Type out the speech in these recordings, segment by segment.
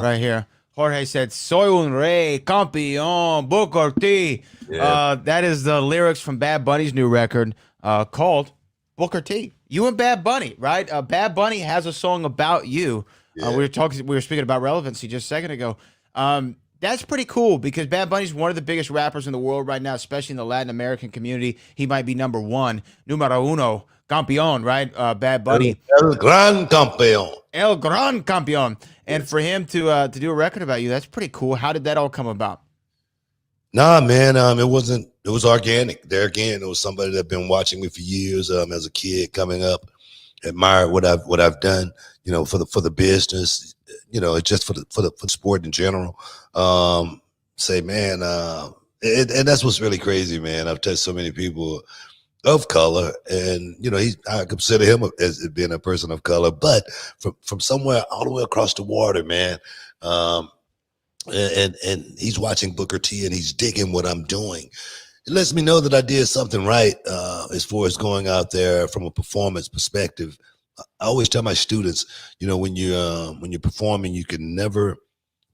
right here. Jorge said, "Soy un rey, campeón, Booker T." Yeah. That is the lyrics from Bad Bunny's new record called Booker T. You and Bad Bunny, right? Bad Bunny has a song about you. Yeah. We were speaking about relevancy just a second ago. That's pretty cool because Bad Bunny's one of the biggest rappers in the world right now, especially in the Latin American community. He might be number one, numero uno, campeón, right? Bad Bunny, El gran campeón. El Gran Campeón. And Yes. for him to do a record about you, that's pretty cool. How did that all come about? Nah, man. It wasn't. It was organic. There again, it was somebody that been watching me for years. As a kid coming up, admired what I've done. For the business. It's just for the sport in general. Say, man. And that's what's really crazy, man. I've touched so many people of color, and I consider him as being a person of color, but from somewhere all the way across the water, man. And he's watching Booker T and he's digging what I'm doing. It lets me know that I did something right as far as going out there from a performance perspective. I always tell my students, when you're performing, you can never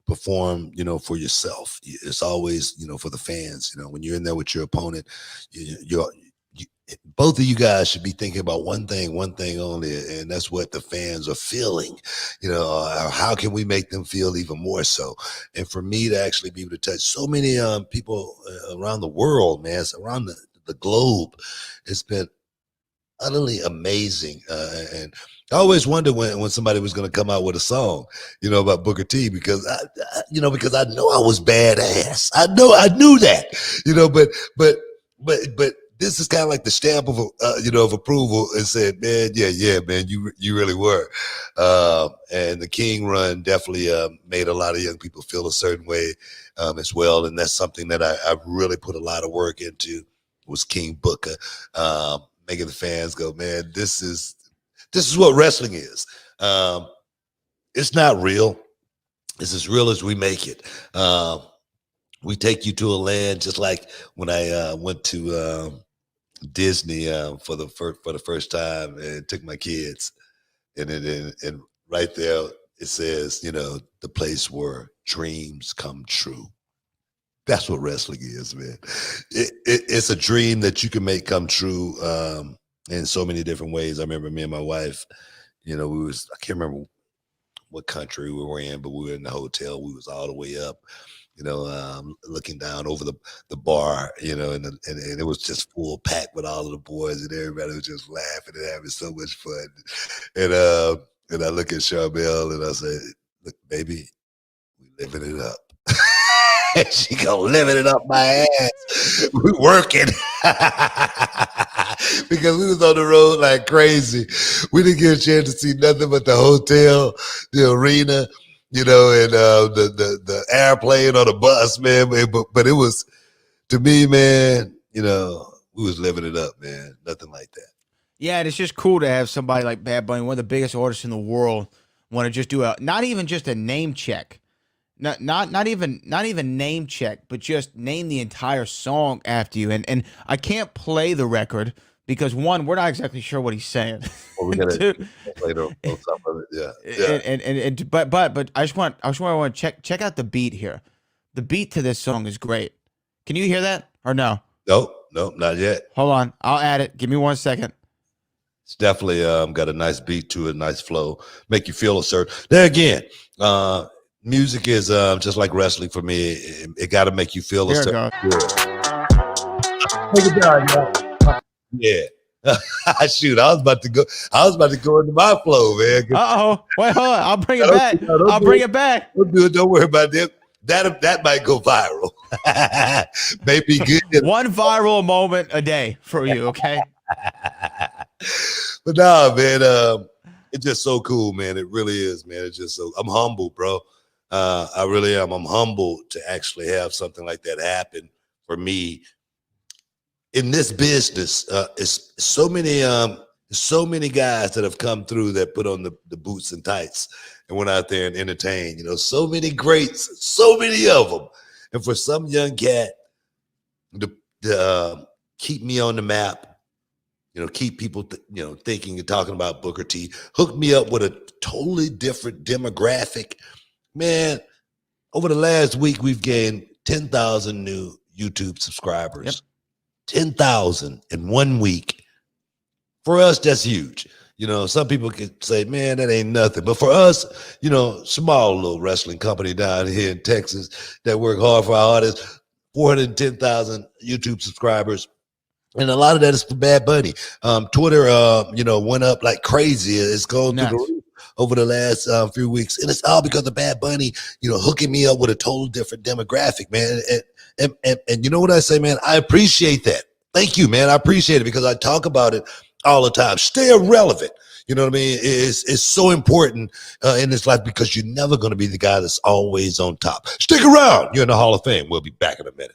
perform, for yourself. It's always, for the fans. When you're in there with your opponent, you're both of you guys should be thinking about one thing only, and that's what the fans are feeling. How can we make them feel even more so? And for me to actually be able to touch so many people around the world, man, around the globe, it's been utterly amazing. And I always wondered when somebody was going to come out with a song, about Booker T, because because I know I was badass. I knew that, but this is kind of like the stamp of of approval, and said, man, yeah, man, you really were. And the King run definitely made a lot of young people feel a certain way as well, and that's something that I really put a lot of work into. Was King Booker, making the fans go, man, this is what wrestling is. It's not real. It's as real as we make it. We take you to a land, just like when I went to Disney for the first time and took my kids, and right there it says, the place where dreams come true. That's what wrestling is, man. It's a dream that you can make come true in so many different ways. I remember me and my wife, I can't remember what country we were in, but we were in the hotel. We was all the way up, looking down over the bar, and it was just full pack with all of the boys, and everybody was just laughing and having so much fun. And I look at Charbel and I say, look, baby, we living it up. And she go, living it up my ass. We working. Because we was on the road like crazy. We didn't get a chance to see nothing but the hotel, the arena, and the airplane or the bus, man. But it was, to me, man, we was living it up, man. Nothing like that. Yeah, and it's just cool to have somebody like Bad Bunny, one of the biggest artists in the world, want to just do not even just a name check. Not even name check, but just name the entire song after you. And I can't play the record because one, we're not exactly sure what he's saying. Well, we gotta later on top of it. Yeah. But I just want to check out the beat here. The beat to this song is great. Can you hear that or no? Nope, not yet. Hold on, I'll add it. Give me 1 second. It's definitely got a nice beat to it, nice flow, make you feel a certain. There again, music is just like wrestling for me. It got to make you feel a certain. Yeah. Shoot, I was about to go into my flow, man. Wait, hold on. I'll bring it back. I'll bring it back. Don't do it. Don't worry about that. That might go viral. Maybe good. One viral moment a day for you, okay? But nah, man, it's just so cool, man. It really is, man. It's just so. I'm humble, bro. I really am. I'm humbled to actually have something like that happen for me in this business. It's so many guys that have come through that put on the boots and tights and went out there and entertained. So many greats, so many of them. And for some young cat to keep me on the map, keep people, thinking and talking about Booker T, hook me up with a totally different demographic Man, over the last week, we've gained 10,000 new YouTube subscribers. Yep. 10,000 in 1 week. For us, that's huge. You know, some people could say, man, that ain't nothing. But for us, you know, small little wrestling company down here in Texas that work hard for our artists, 410,000 YouTube subscribers. And a lot of that is for Bad Bunny. Twitter, you know, went up like crazy. It's gone through the roof over the last few weeks. And it's all because of Bad Bunny, you know, hooking me up with a total different demographic, man. And you know what I say, man? I appreciate that. Thank you, man. I appreciate it because I talk about it all the time. Stay relevant. You know what I mean? It's so important in this life because you're never going to be the guy that's always on top. Stick around. You're in the Hall of Fame. We'll be back in a minute.